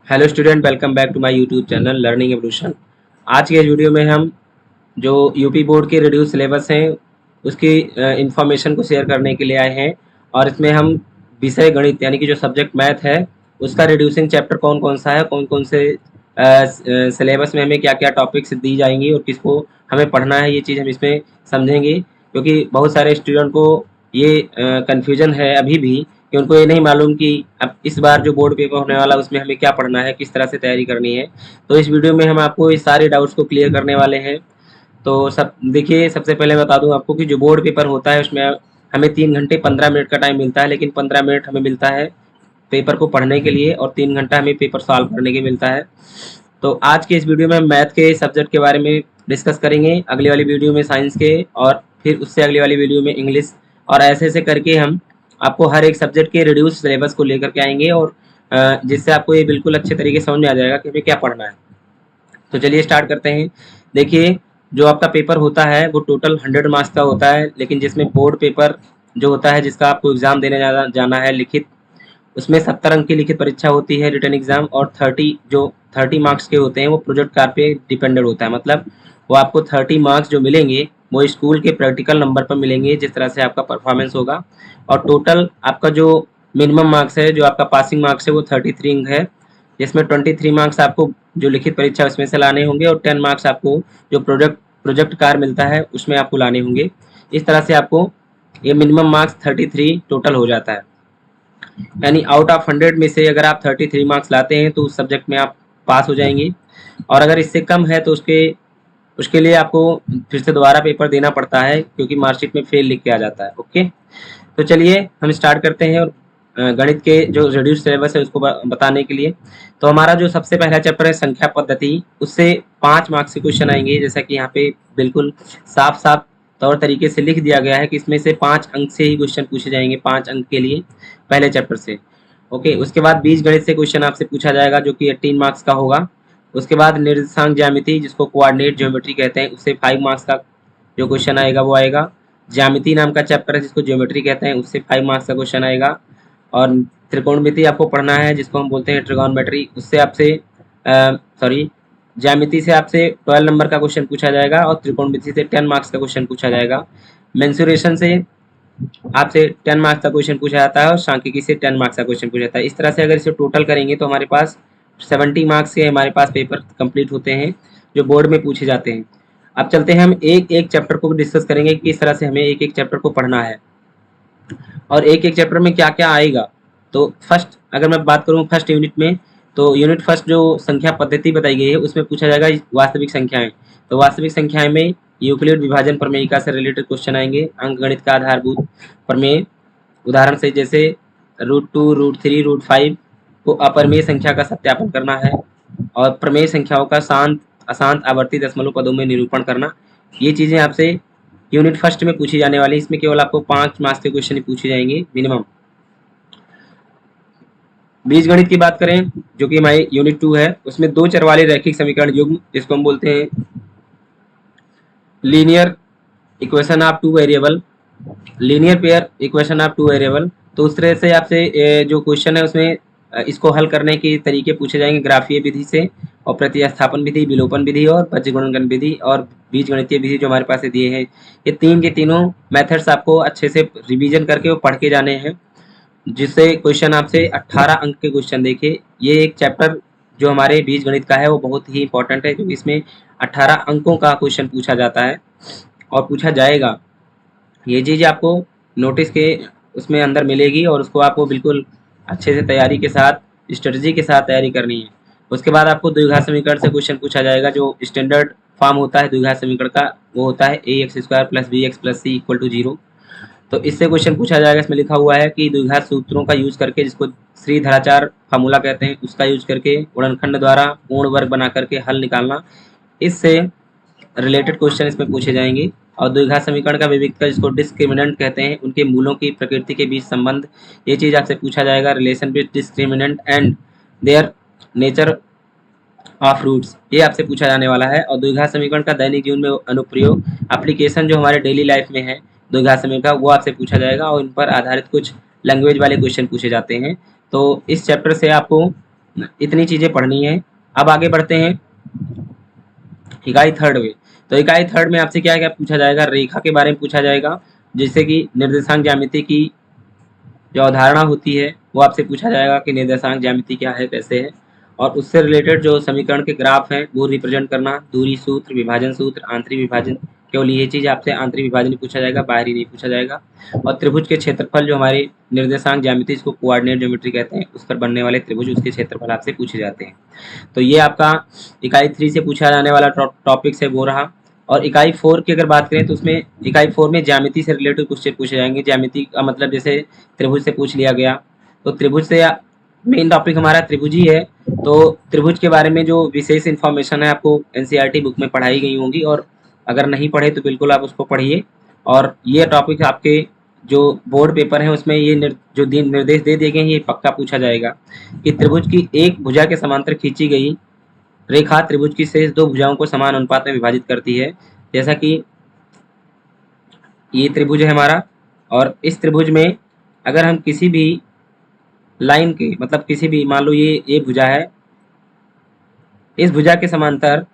Hello student, welcome back to my YouTube channel learning evolution. आज के इस video में हम जो यूपी बोर्ड के रिड्यूस सिलेबस हैं उसकी इंफॉर्मेशन को शेयर करने के लिए आए हैं। और इसमें हम विषय गणित यानी कि जो सब्जेक्ट मैथ है उसका रिड्यूसिंग चैप्टर कौन कौन सा है, कौन कौन से सिलेबस में हमें क्या क्या टॉपिक्स दी जाएंगी और किसको हमें पढ़ना है, ये चीज़ हम इसमें समझेंगे। क्योंकि बहुत सारे स्टूडेंट को ये कन्फ्यूजन है अभी भी कि उनको ये नहीं मालूम कि अब इस बार जो बोर्ड पेपर होने वाला है उसमें हमें क्या पढ़ना है, किस तरह से तैयारी करनी है। तो इस वीडियो में हम आपको इस सारे डाउट्स को क्लियर करने वाले हैं। तो सब देखिए, सबसे पहले बता दूं आपको कि जो बोर्ड पेपर होता है उसमें हमें 3 घंटे 15 मिनट का टाइम मिलता है, लेकिन 15 मिनट हमें मिलता है पेपर को पढ़ने के लिए और 3 घंटा हमें पेपर सॉल्व करने के मिलता है। तो आज के इस वीडियो में हम मैथ के सब्जेक्ट के बारे में डिस्कस करेंगे, अगली वाली वीडियो में साइंस के, और फिर उससे अगली वाली वीडियो में इंग्लिश। और ऐसे ऐसे करके हम आपको हर एक सब्जेक्ट के रिड्यूस सिलेबस को लेकर के आएंगे, और जिससे आपको ये बिल्कुल अच्छे तरीके से समझ में आ जाएगा कि हमें क्या पढ़ना है। तो चलिए स्टार्ट करते हैं। देखिए, जो आपका पेपर होता है वो टोटल 100 मार्क्स का होता है, लेकिन जिसमें बोर्ड पेपर जो होता है जिसका आपको एग्ज़ाम देने जाना है लिखित, उसमें 70 अंक की लिखित परीक्षा होती है, रिटन एग्जाम। और 30 मार्क्स के होते हैं वो प्रोजेक्ट कार्य पे डिपेंडेंट होता है। मतलब वो आपको 30 मार्क्स जो मिलेंगे वो स्कूल के प्रैक्टिकल नंबर पर मिलेंगे, जिस तरह से आपका परफॉर्मेंस होगा। और टोटल आपका जो मिनिमम मार्क्स है, जो आपका पासिंग मार्क्स है, वो 33 अंक है, जिसमें 23 मार्क्स आपको जो लिखित परीक्षा उसमें से लाने होंगे, और 10 मार्क्स आपको जो प्रोजेक्ट कार्य मिलता है उसमें आपको लाने होंगे। इस तरह से आपको ये मिनिमम मार्क्स 33 टोटल हो जाता है। यानी आउट ऑफ 100 में से अगर आप 33 मार्क्स लाते हैं तो उस सब्जेक्ट में आप पास हो जाएंगे। और अगर इससे कम है तो उसके उसके लिए आपको फिर से दोबारा पेपर देना पड़ता है, क्योंकि मार्कशीट में फेल लिख के आ जाता है। ओके, तो चलिए हम स्टार्ट करते हैं। और गणित के जो रिड्यूस सिलेबस है उसको बताने के लिए, तो हमारा जो सबसे पहला चैप्टर है संख्या पद्धति, उससे 5 मार्क्स के क्वेश्चन आएंगे। जैसा कि यहाँ पे बिल्कुल साफ साफ तौर तरीके से लिख दिया गया है कि इसमें से 5 अंक से ही क्वेश्चन पूछे जाएंगे, 5 अंक के लिए पहले चैप्टर से। ओके, उसके बाद बीज गणित से क्वेश्चन आपसे पूछा जाएगा जो कि 18 मार्क्स का होगा। उसके बाद निर्देशांक ज्यामिति, जिसको कोऑर्डिनेट ज्योमेट्री कहते हैं, उससे 5 मार्क्स का जो क्वेश्चन आएगा वो आएगा। ज्यामिति नाम का चैप्टर है जिसको ज्योमेट्री कहते हैं, उससे 5 मार्क्स का क्वेश्चन आएगा। और त्रिकोणमिति आपको पढ़ना है, जिसको हम बोलते हैं ट्रिगोनोमेट्री, उससे आपसे सॉरी ज्यामिति से आपसे 12 नंबर का क्वेश्चन पूछा जाएगा, और त्रिकोणमिति से 10 मार्क्स का क्वेश्चन पूछा जाएगा। मेंसुरेशन से आपसे 10 मार्क्स का क्वेश्चन पूछा जाता है, और सांख्यिकी से 10 मार्क्स का क्वेश्चन पूछा जाता है। इस तरह से अगर इसे टोटल करेंगे तो हमारे पास 70 मार्क्स के हमारे पास पेपर कंप्लीट होते हैं जो बोर्ड में पूछे जाते हैं। अब चलते हैं, हम एक एक चैप्टर को डिस्कस करेंगे कि किस तरह से हमें एक एक चैप्टर को पढ़ना है और एक एक चैप्टर में क्या क्या आएगा। तो फर्स्ट अगर मैं बात करूँ फर्स्ट यूनिट में, तो यूनिट फर्स्ट जो संख्या पद्धति बताई गई है उसमें पूछा जाएगा वास्तविक संख्याएं। तो वास्तविक संख्याएं में यूक्लिड विभाजन प्रमेयिका से रिलेटेड क्वेश्चन आएंगे, अंक गणित का आधारभूत प्रमेय, उदाहरण से जैसे √2 √3 √5 को अपरमेय संख्या का सत्यापन करना है, और प्रमेय संख्याओं का शांत अशांत आवर्ती दशमलव पदों में निरूपण करना। ये चीज़ें आपसे यूनिट फर्स्ट में पूछी जाने वाली। इसमें केवल आपको 5 मार्क्स के क्वेश्चन ही पूछे जाएंगे मिनिमम। बीज गणित की बात करें जो कि हमारे यूनिट 2 है, उसमें दो चर वाले रैखिक समीकरण युग्म, जिसको हम बोलते हैं linear equation of two variable, linear pair equation of two variable. तो उस तरह से आपसे जो क्वेश्चन है उसमें इसको हल करने के तरीके पूछे जाएंगे ग्राफीय विधि से, और प्रतिस्थापन विधि, विलोपन विधि और बीजगणन विधि, और बीज गणितीय विधि जो हमारे पास दिए हैं। ये तीन के तीनों मेथड्स आपको अच्छे से रिवीजन करके वो पढ़ के जाने हैं, जिससे क्वेश्चन आपसे 18 अंक के क्वेश्चन देखिए। ये एक चैप्टर जो हमारे बीज गणित का है वो बहुत ही इंपॉर्टेंट है, क्योंकि इसमें 18 अंकों का क्वेश्चन पूछा जाता है और पूछा जाएगा। ये चीज़ आपको नोटिस के उसमें अंदर मिलेगी, और उसको आपको बिल्कुल अच्छे से तैयारी के साथ, स्ट्रेटजी के साथ तैयारी करनी है। उसके बाद आपको द्विघात समीकरण से क्वेश्चन पूछा जाएगा। जो स्टैंडर्ड फॉर्म होता है द्विघात समीकरण का वो होता है ax² + bx + c = 0। तो इससे क्वेश्चन पूछा जाएगा। इसमें लिखा हुआ है कि द्विघात सूत्रों का यूज करके, जिसको श्रीधराचार्य फार्मूला कहते हैं, उसका यूज करके गुणनखंड द्वारा पूर्ण वर्ग बना करके हल निकालना। इससे रिलेटेड क्वेश्चन इसमें पूछे जाएंगे। और द्विघात समीकरण का विविधता, जिसको डिस्क्रिमिनेंट कहते हैं, उनके मूलों की प्रकृति के बीच संबंध, ये चीज़ आपसे पूछा जाएगा। Relation with discriminant and their nature of roots, ये आपसे पूछा जाने वाला है। और द्विघात समीकरण का दैनिक जीवन में अनुप्रयोग, एप्लीकेशन जो हमारे डेली लाइफ में है द्विघात समीकरण का, वो आपसे पूछा जाएगा, और इन पर आधारित कुछ लैंग्वेज वाले क्वेश्चन पूछे जाते हैं। तो इस चैप्टर से आपको इतनी चीज़ें पढ़नी है। अब आगे बढ़ते हैं इकाई थर्ड में। तो इकाई थर्ड में आपसे क्या क्या पूछा जाएगा, रेखा के बारे में पूछा जाएगा, जैसे कि निर्देशांक ज्यामिति की जो अवधारणा होती है वो आपसे पूछा जाएगा कि निर्देशांक ज्यामिति क्या है, कैसे है, और उससे रिलेटेड जो समीकरण के ग्राफ हैं वो रिप्रेजेंट करना, दूरी सूत्र, विभाजन सूत्र, आंतरिक विभाजन, केवल ये चीज़ आपसे आंतरिक विभाजन ही पूछा जाएगा, बाहरी नहीं पूछा जाएगा। और त्रिभुज के क्षेत्रफल जो हमारे निर्देशांक ज्यामिति, इसको कोऑर्डिनेट ज्योमेट्री कहते हैं, उस पर बनने वाले त्रिभुज, उसके क्षेत्रफल आपसे पूछे जाते हैं। तो ये आपका इकाई 3 से पूछा जाने वाला टॉपिक्स है वो रहा। और इकाई 4 की अगर बात करें तो उसमें इकाई 4 में ज्यामिति से रिलेटेड क्वेश्चन पूछे जाएंगे। ज्यामिति का मतलब जैसे त्रिभुज से पूछ लिया गया, तो त्रिभुज से मेन टॉपिक हमारा त्रिभुज ही है। तो त्रिभुज के बारे में जो विशेष इन्फॉर्मेशन है आपको एनसीईआरटी बुक में पढ़ाई गई होंगी, और अगर नहीं पढ़े तो बिल्कुल आप उसको पढ़िए। और ये टॉपिक आपके जो बोर्ड पेपर है उसमें ये जो निर्देश दे दिए गए हैं ये पक्का पूछा जाएगा कि त्रिभुज की एक भुजा के समांतर खींची गई रेखा त्रिभुज की शेष दो भुजाओं को समान अनुपात में विभाजित करती है। जैसा कि ये त्रिभुज है हमारा, और इस त्रिभुज में अगर हम किसी भी लाइन के मतलब किसी भी, मान लो ये भुजा है, इस भुजा के समांतर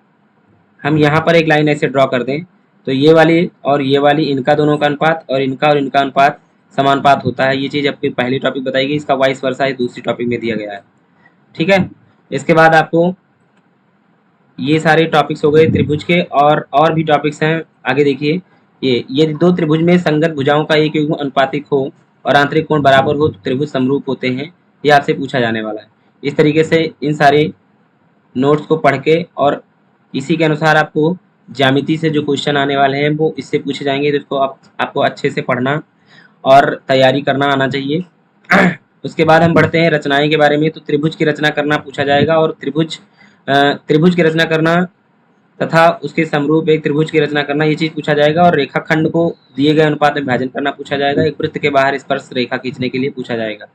हम यहाँ पर एक लाइन ऐसे ड्रॉ कर दें तो ये वाली और ये वाली, इनका दोनों का अनुपात और इनका अनुपात समानुपात होता है। ये चीज़ आपकी पहली टॉपिक बताई गई, इसका वाइस वर्सा है दूसरी टॉपिक में दिया गया है। ठीक है, इसके बाद आपको ये सारे टॉपिक्स हो गए त्रिभुज के, और भी टॉपिक्स हैं आगे देखिए। ये दो त्रिभुज में संगत भुजाओं का एक युग्म अनुपातिक हो और आंतरिक कोण बराबर हो तो त्रिभुज समरूप होते हैं, ये आपसे पूछा जाने वाला है। इस तरीके से इन सारे नोट्स को पढ़ के और इसी के अनुसार आपको ज्यामिति से जो क्वेश्चन आने वाले हैं वो इससे पूछे जाएंगे, तो इसको आपको अच्छे से पढ़ना और तैयारी करना आना चाहिए। उसके बाद हम बढ़ते हैं रचनाएं के बारे में। तो त्रिभुज की रचना करना पूछा जाएगा, और त्रिभुज की रचना करना तथा उसके समरूप एक त्रिभुज की रचना करना, ये चीज़ पूछा जाएगा। और रेखाखंड को दिए गए अनुपात में विभाजन करना पूछा जाएगा। एक वृत्त के बाहर स्पर्श रेखा खींचने के लिए पूछा जाएगा।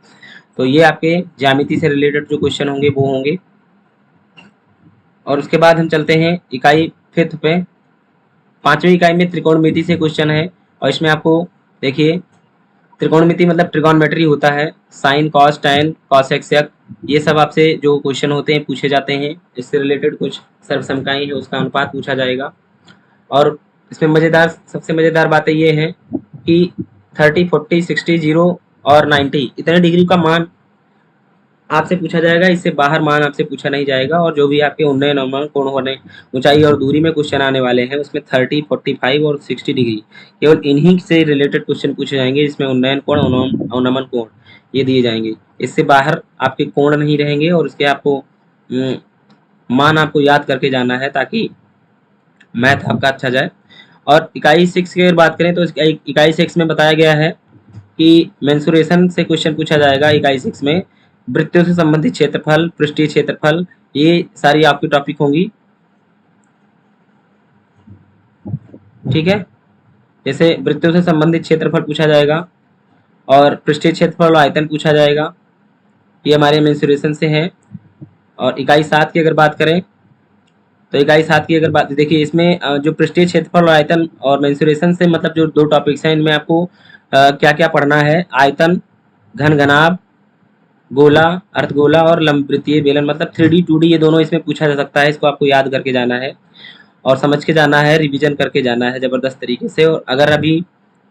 तो ये आपके ज्यामिति से रिलेटेड जो क्वेश्चन होंगे वो होंगे। और उसके बाद हम चलते हैं इकाई 5 पे। 5वीं इकाई में त्रिकोणमिति से क्वेश्चन है, और इसमें आपको देखिए त्रिकोणमिति मतलब ट्रिगोनमेट्री होता है, sine, cos, tan, cos x, ये सब आपसे जो क्वेश्चन होते हैं पूछे जाते हैं। इससे रिलेटेड कुछ सर्वसमकाई है उसका अनुपात पूछा जाएगा। और इसमें सबसे मज़ेदार बातें ये हैं कि 30, 40, 60, 0 और 90 इतने डिग्री का मान आपसे पूछा जाएगा, इससे बाहर मान आपसे पूछा नहीं जाएगा। और जो भी आपके उन्नयन, अवमान, कोण होने, ऊंचाई और दूरी में क्वेश्चन आने वाले हैं उसमें 30, 45 और 60 डिग्री केवल इन्हीं से रिलेटेड क्वेश्चन पूछे जाएंगे, जिसमें उन्नयन कोण, अवनमन कोण ये दिए जाएंगे। इससे बाहर आपके कोण नहीं रहेंगे, और इसके आपको मान आपको याद करके जाना है ताकि मैथ आपका अच्छा जाए। और इकाई 6 की अगर बात करें तो इकाई 6 में बताया गया है कि मेंसुरेशन से क्वेश्चन पूछा जाएगा। इकाई 6 में वृत्तों से संबंधित क्षेत्रफल, पृष्ठीय क्षेत्रफल, ये सारी आपकी टॉपिक होंगी। ठीक है, जैसे वृत्तों से संबंधित क्षेत्रफल पूछा जाएगा और पृष्ठीय क्षेत्रफल और आयतन पूछा जाएगा, ये हमारे मेंसुरेशन से है। और इकाई 7 की अगर बात करें तो इकाई 7 की अगर बात देखिए, इसमें जो पृष्ठीय क्षेत्रफल और आयतन और मेंसुरेशन से मतलब जो दो टॉपिक्स हैं, इनमें आपको क्या क्या पढ़ना है। आयतन, घन घनाभ, गोला, अर्धगोला और लंबवृत्तीय बेलन मतलब 3D 2D ये दोनों इसमें पूछा जा सकता है। इसको आपको याद करके जाना है और समझ के जाना है, रिवीजन करके जाना है ज़बरदस्त तरीके से। और अगर अभी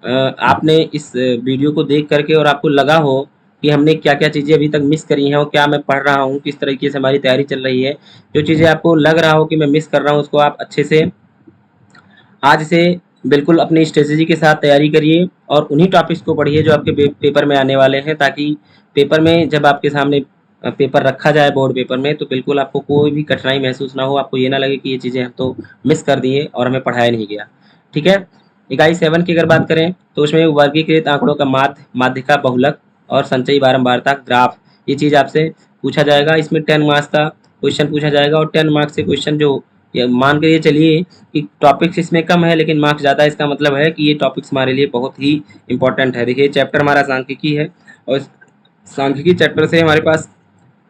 आपने इस वीडियो को देख करके और आपको लगा हो कि हमने क्या क्या चीज़ें अभी तक मिस करी हैं और क्या मैं पढ़ रहा हूँ, किस तरीके से हमारी तैयारी चल रही है, जो चीज़ें आपको लग रहा हो कि मैं मिस कर रहा हूँ उसको आप अच्छे से आज से बिल्कुल अपनी स्ट्रेटेजी के साथ तैयारी करिए और उन्हीं टॉपिक्स को पढ़िए जो आपके पेपर में आने वाले हैं, ताकि पेपर में जब आपके सामने पेपर रखा जाए बोर्ड पेपर में तो बिल्कुल आपको कोई भी कठिनाई महसूस ना हो, आपको ये ना लगे कि ये चीज़ें हम तो मिस कर दिए और हमें पढ़ाया नहीं गया। ठीक है, इकाई 7 की अगर बात करें तो उसमें वर्गीकृत आंकड़ों का माध्यिका, बहुलक और संचयी बारंबारता ग्राफ, ये चीज़ आपसे पूछा जाएगा। इसमें 10 मार्क्स का क्वेश्चन पूछा जाएगा और 10 मार्क्स से क्वेश्चन जो मान के ये चलिए कि टॉपिक्स इसमें कम है लेकिन मार्क्स ज़्यादा, इसका मतलब है कि ये टॉपिक्स हमारे लिए बहुत ही इंपॉर्टेंट है। देखिए चैप्टर हमारा सांख्यिकी है और सांख्यिकी चैप्टर से हमारे पास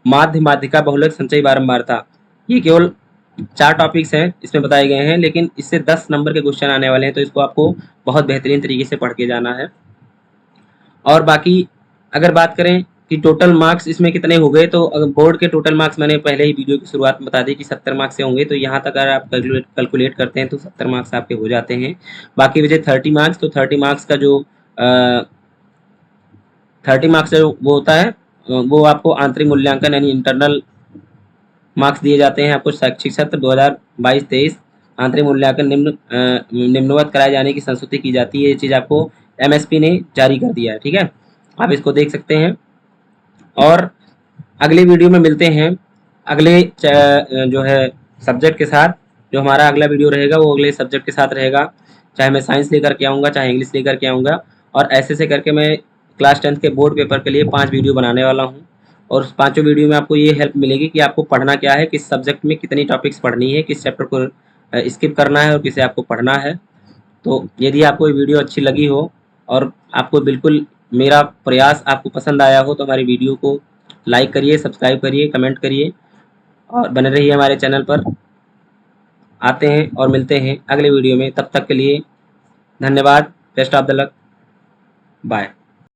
माध्यिका, बहुलक, संचयी बारंबारता, ये केवल 4 टॉपिक्स हैं इसमें बताए गए हैं, लेकिन इससे 10 नंबर के क्वेश्चन आने वाले हैं, तो इसको आपको बहुत बेहतरीन तरीके से पढ़ के जाना है। और बाकी अगर बात करें कि टोटल मार्क्स इसमें कितने हो गए। तो बोर्ड के टोटल मार्क्स मैंने पहले ही वीडियो की शुरुआत में बता दी कि 70 मार्क्स से होंगे। तो यहाँ तक अगर आप कैलकुलेट करते हैं तो 70 मार्क्स आपके हो जाते हैं। बाकी बचे 30 मार्क्स। तो 30 मार्क्स का जो 30 मार्क्स वो होता है वो आपको आंतरिक मूल्यांकन यानी इंटरनल मार्क्स दिए जाते हैं आपको शैक्षिक सत्र 2022-23 आंतरिक मूल्यांकन निम्नवत कराए जाने की संस्तुति की जाती है। ये चीज़ आपको एमएसपी ने जारी कर दिया है। ठीक है, आप इसको देख सकते हैं। और अगले वीडियो में मिलते हैं अगले जो है सब्जेक्ट के साथ। जो हमारा अगला वीडियो रहेगा वो अगले सब्जेक्ट के साथ रहेगा, चाहे मैं साइंस लेकर के आऊँगा चाहे इंग्लिश लेकर के आऊँगा। और ऐसे से करके मैं क्लास 10th के बोर्ड पेपर के लिए 5 वीडियो बनाने वाला हूँ। और उस पाँचों वीडियो में आपको ये हेल्प मिलेगी कि आपको पढ़ना क्या है, किस सब्जेक्ट में कितनी टॉपिक्स पढ़नी है, किस चैप्टर को स्किप करना है और किसे आपको पढ़ना है। तो यदि आपको ये वीडियो अच्छी लगी हो और आपको बिल्कुल मेरा प्रयास आपको पसंद आया हो तो हमारी वीडियो को लाइक करिए, सब्सक्राइब करिए, कमेंट करिए और बने रहिए हमारे चैनल पर। आते हैं और मिलते हैं अगले वीडियो में। तब तक के लिए धन्यवाद। Best of the luck. Bye.